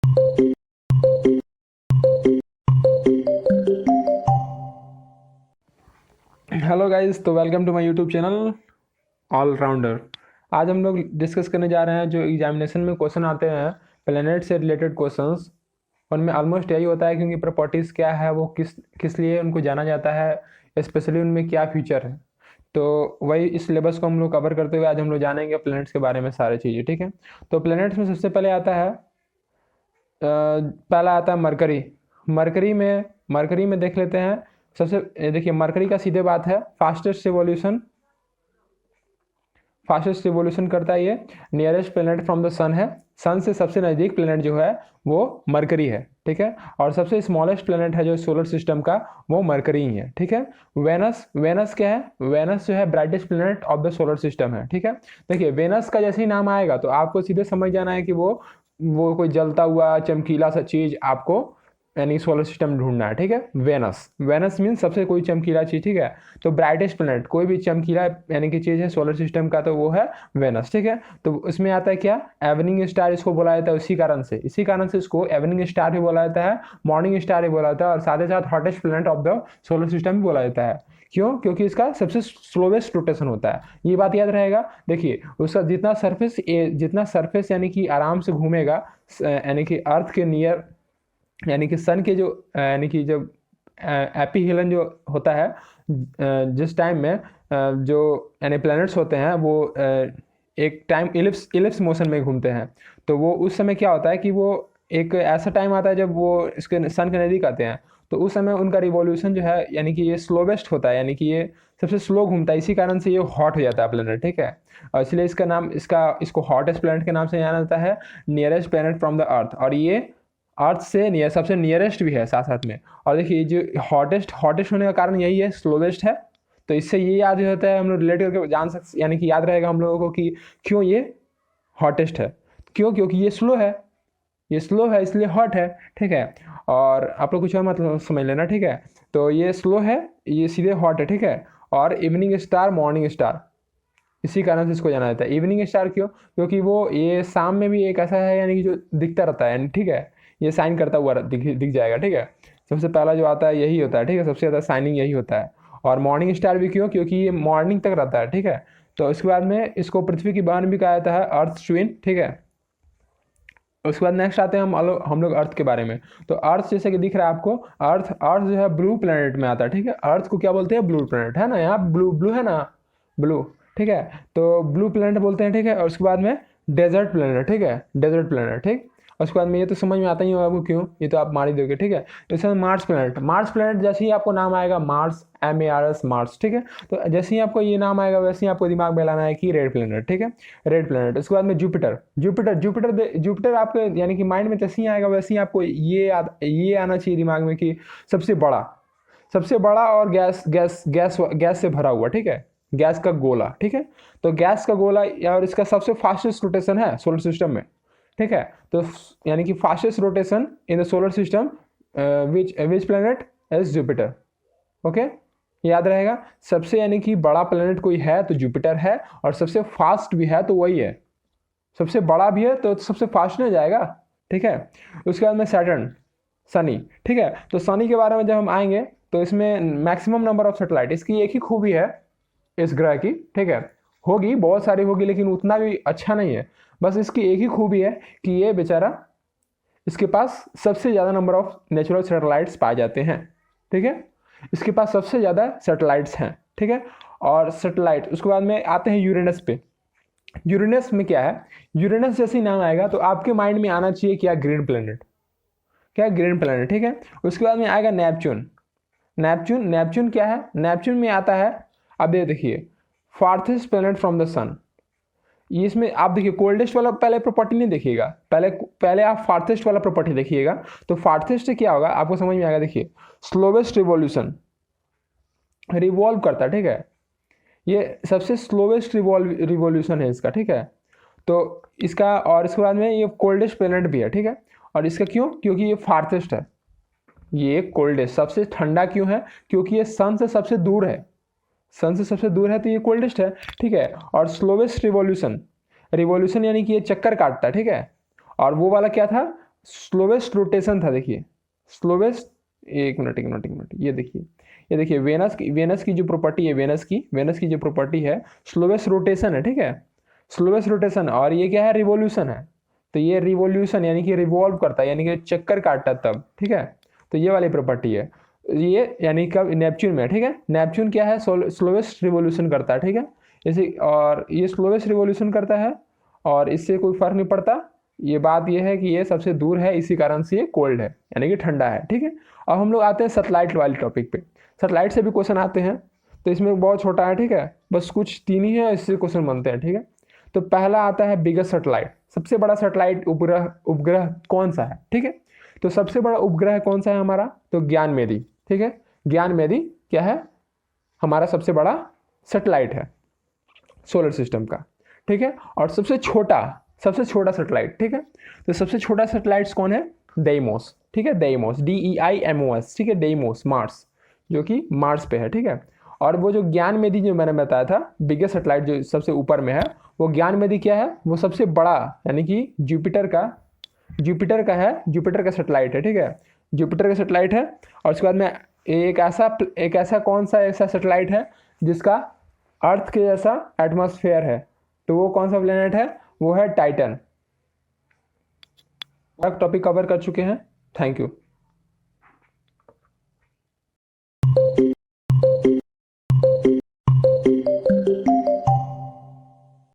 Hello guys, तो welcome to my YouTube channel allrounder. आज हम लोग डिस्कस करने जा रहे हैं जो एग्जामिनेशन में क्वेश्चन आते हैं प्लेनेट से रिलेटेड क्वेश्चंस। उनमें ऑलमोस्ट यही होता है कि उनकी प्रॉपर्टीज़ क्या है, वो किस किस लिए उनको जाना जाता है, स्पेशली उनमें क्या फीचर है। तो वही इस सिलेबस को हम लोग कवर करते हुए आज हम लोग जानेंगे प्लैनेट्स के बारे में सारी चीज़ें। ठीक है, तो प्लैनेट्स में सबसे पहले आता है पहला आता है मरकरी। मरकरी में देख लेते हैं। सबसे देखिए, मरकरी का सीधे बात है फास्टेस्ट रिवॉल्यूशन करता है ये। नियरेस्ट प्लेनेट फ्रॉम द सन है। सन से सबसे नज़दीक प्लेनेट जो है वो मरकरी है। ठीक है, और सबसे स्मॉलेस्ट प्लेनेट है जो सोलर सिस्टम का, वो मरकरी ही है। ठीक है, वेनस क्या है? वेनस जो है brightest planet of the solar system है। ठीक है, देखिए वेनस का जैसे ही नाम आएगा तो आपको सीधे समझ जाना है कि वो कोई जलता हुआ चमकीला सा चीज आपको यानी सोलर सिस्टम ढूंढना है। ठीक है, वेनस मीन्स सबसे कोई चमकीला चीज। ठीक है, तो ब्राइटेस्ट प्लेनेट कोई भी चमकीला यानी कि चीज है सोलर सिस्टम का, तो वो है वेनस। ठीक है, तो उसमें आता है क्या? एवनिंग स्टार इसको बोला जाता है। इसी कारण से इसको एवनिंग स्टार भी बोला जाता है, मॉर्निंग स्टार भी बोला जाता है, और साथ ही साथ hottest planet of the solar system भी बोला जाता है। क्यों? क्योंकि इसका सबसे स्लोवेस्ट रोटेशन होता है। ये बात याद रहेगा। देखिए उसका जितना सरफेस यानी कि आराम से घूमेगा, यानी कि अर्थ के नियर, यानी कि सन के जो यानी कि जब एपीहेलन जो होता है, जिस टाइम में जो यानी प्लैनेट्स होते हैं वो एक टाइम इलिप्स मोशन में घूमते हैं, तो वो उस समय क्या होता है कि वो एक ऐसा टाइम आता है जब वो इसके सन के नज़दीक आते हैं, तो उस समय उनका रिवॉल्यूशन जो है यानी कि ये स्लोवेस्ट होता है, यानी कि ये सबसे स्लो घूमता है। इसी कारण से ये हॉट हो जाता है प्लेनेट। ठीक है, और इसलिए इसको हॉटेस्ट प्लेनेट के नाम से जाना जाता है, nearest planet from the earth. और ये अर्थ से सबसे नियरेस्ट भी है साथ साथ में। और देखिए जो हॉटेस्ट होने का कारण यही है, स्लोवेस्ट है। तो इससे ये याद होता है, हम लोग रिलेट करके जान सकते, यानी कि याद रहेगा हम लोगों को कि क्यों ये हॉटेस्ट है। क्योंकि ये स्लो है इसलिए हॉट है। ठीक है, और आप लोग कुछ और मतलब समझ लेना। ठीक है, तो ये स्लो है, ये सीधे हॉट है। ठीक है, और इवनिंग स्टार, मॉर्निंग स्टार, इसी कारण से इसको जाना जाता है इवनिंग स्टार। क्यों? क्योंकि वो ये शाम में भी एक ऐसा है यानी कि जो दिखता रहता है, यानी ठीक है, ये साइन करता हुआ दिख जाएगा। ठीक है, सबसे पहला जो आता है यही होता है। ठीक है, सबसे ज़्यादा साइनिंग यही होता है। और मॉर्निंग स्टार भी क्यों? क्योंकि ये मॉर्निंग तक रहता है। ठीक है, तो उसके बाद में इसको पृथ्वी की बहन भी कहा जाता है, अर्थ ट्विन। ठीक है, उसके बाद नेक्स्ट आते हैं हम लोग अर्थ के बारे में। तो अर्थ जैसे कि दिख रहा है आपको, अर्थ जो है ब्लू प्लेनेट में आता है। ठीक है, अर्थ को क्या बोलते हैं? ब्लू प्लेनेट है ना, यहाँ ब्लू ब्लू है ना, ब्लू। ठीक है, तो ब्लू प्लेनेट बोलते हैं। ठीक है, और उसके बाद में डेजर्ट प्लेनेट। ठीक है, डेजर्ट प्लेनेट। ठीक, उसके बाद में ये तो समझ में आता ही होगा आपको क्यों, ये तो आप मार ही दोगे। ठीक है, तो इसमें मार्स प्लेनेट जैसे ही आपको नाम आएगा, मार्स, MARS, मार्स। ठीक है, तो जैसे ही आपको ये नाम आएगा वैसे ही आपको दिमाग में लाना है कि रेड प्लेनेट। ठीक है, रेड प्लेनेट। उसके बाद में जुपिटर आपके यानी कि माइंड में जैसे ही आएगा वैसे ही आपको ये आना चाहिए दिमाग में कि सबसे बड़ा और गैस से भरा हुआ। ठीक है, गैस का गोला। ठीक है, तो गैस का गोला, और इसका सबसे फास्टेस्ट रोटेशन है सोलर सिस्टम में। ठीक है, तो यानी कि fastest rotation in the solar system, which planet is Jupiter. Okay, याद रहेगा। सबसे यानी कि बड़ा प्लेनेट कोई है तो जुपिटर है, और सबसे फास्ट भी है तो वही है। सबसे बड़ा भी है तो सबसे फास्ट नहीं जाएगा। ठीक है, उसके बाद में सैटर्न, सनी। ठीक है, तो सनी के बारे में जब हम आएंगे तो इसमें मैक्सिमम नंबर ऑफ सैटेलाइट, इसकी एक ही खूबी है इस ग्रह की। ठीक है, होगी बहुत सारी होगी लेकिन उतना भी अच्छा नहीं है। बस इसकी एक ही खूबी है कि ये बेचारा, इसके पास सबसे ज़्यादा नंबर ऑफ नेचुरल सैटेलाइट्स पाए जाते हैं। ठीक है, इसके पास सबसे ज़्यादा सैटेलाइट्स हैं। ठीक है, और सैटेलाइट उसके बाद में आते हैं यूरेनस पे। यूरेनस में क्या है? यूरेनस जैसे ही नाम आएगा तो आपके माइंड में आना चाहिए क्या? Green planet. क्या? Green planet. ठीक है, उसके बाद में आएगा नेपच्यून क्या है? नेपच्यून में आता है, अब ये देखिए, फार्थेस्ट प्लेनेट फ्रॉम द सन। इसमें आप देखिए कोल्डेस्ट वाला पहले प्रॉपर्टी नहीं देखिएगा, पहले आप फार्थेस्ट वाला प्रॉपर्टी देखिएगा। तो फार्थेस्ट से क्या होगा आपको समझ में आएगा। देखिए, स्लोवेस्ट रिवॉल्व करता है। ठीक है, ये सबसे स्लोवेस्ट रिवॉल्यूशन है इसका। ठीक है, तो इसका, और इसके बाद में ये कोल्डेस्ट प्लेनेट भी है। ठीक है, और इसका क्यों? क्योंकि ये फार्थेस्ट है। ये कोल्डेस्ट, सबसे ठंडा क्यों है? क्योंकि ये सन से सबसे दूर है, तो ये कोल्डेस्ट है। ठीक है, और स्लोवेस्ट रिवॉल्यूशन यानी कि ये चक्कर काटता है। ठीक है, और वो वाला क्या था? स्लोवेस्ट रोटेशन था, देखिए स्लोवेस्ट, एक मिनट, ये देखिए वेनस की जो प्रॉपर्टी है, वेनस की जो प्रॉपर्टी है स्लोवेस्ट रोटेशन है, ठीक है, स्लोवेस्ट रोटेशन, और ये क्या है, रिवॉल्यूशन है। तो ये रिवॉल्यूशन यानी कि रिवॉल्व करता है, यानी कि चक्कर काटता तब, ठीक है, तो ये वाली प्रॉपर्टी है ये, यानी कब, नेपच्यून में, ठीक है। नेपच्यून क्या है, स्लोवेस्ट रिवॉल्यूशन करता है, ठीक है, इसी, और ये स्लोवेस्ट रिवॉल्यूशन करता है और इससे कोई फर्क नहीं पड़ता। ये बात ये है कि ये सबसे दूर है, इसी कारण से ये कोल्ड है, यानी कि ठंडा है, ठीक है। अब हम लोग आते हैं सैटेलाइट वाले टॉपिक पे। सैटेलाइट से भी क्वेश्चन आते हैं, तो इसमें बहुत छोटा है, ठीक है, बस कुछ तीन ही है, इससे क्वेश्चन बनते हैं, ठीक है। तो पहला आता है बिगेस्ट सैटेलाइट, सबसे बड़ा सैटेलाइट उपग्रह उपग्रह कौन सा है, ठीक है। तो सबसे बड़ा उपग्रह कौन सा है हमारा, तो ज्ञानमेदी, ठीक है, ज्ञानमेदी क्या है, हमारा सबसे बड़ा सैटेलाइट है सोलर सिस्टम का, ठीक है। और सबसे छोटा सैटेलाइट, ठीक है, तो सबसे छोटा सैटेलाइट कौन है, डेइमोस, ठीक है, डेइमोस, DEIMOS, ठीक है, डेइमोस, मार्स, जो कि मार्स पे है, ठीक है। और वो जो ज्ञानमेदी जो मैंने बताया था बिगेस्ट सैटेलाइट जो सबसे ऊपर में है, वो ज्ञानमेदी क्या है, वो सबसे बड़ा, यानी कि जुपिटर का सैटेलाइट है, ठीक है, जुपिटर का सैटेलाइट है। और उसके बाद में एक ऐसा कौन सा ऐसा सैटेलाइट है जिसका अर्थ के जैसा एटमॉस्फेयर है, तो वो कौन सा प्लेनेट है, वो है टाइटन। टॉपिक कवर कर चुके हैं, थैंक यू।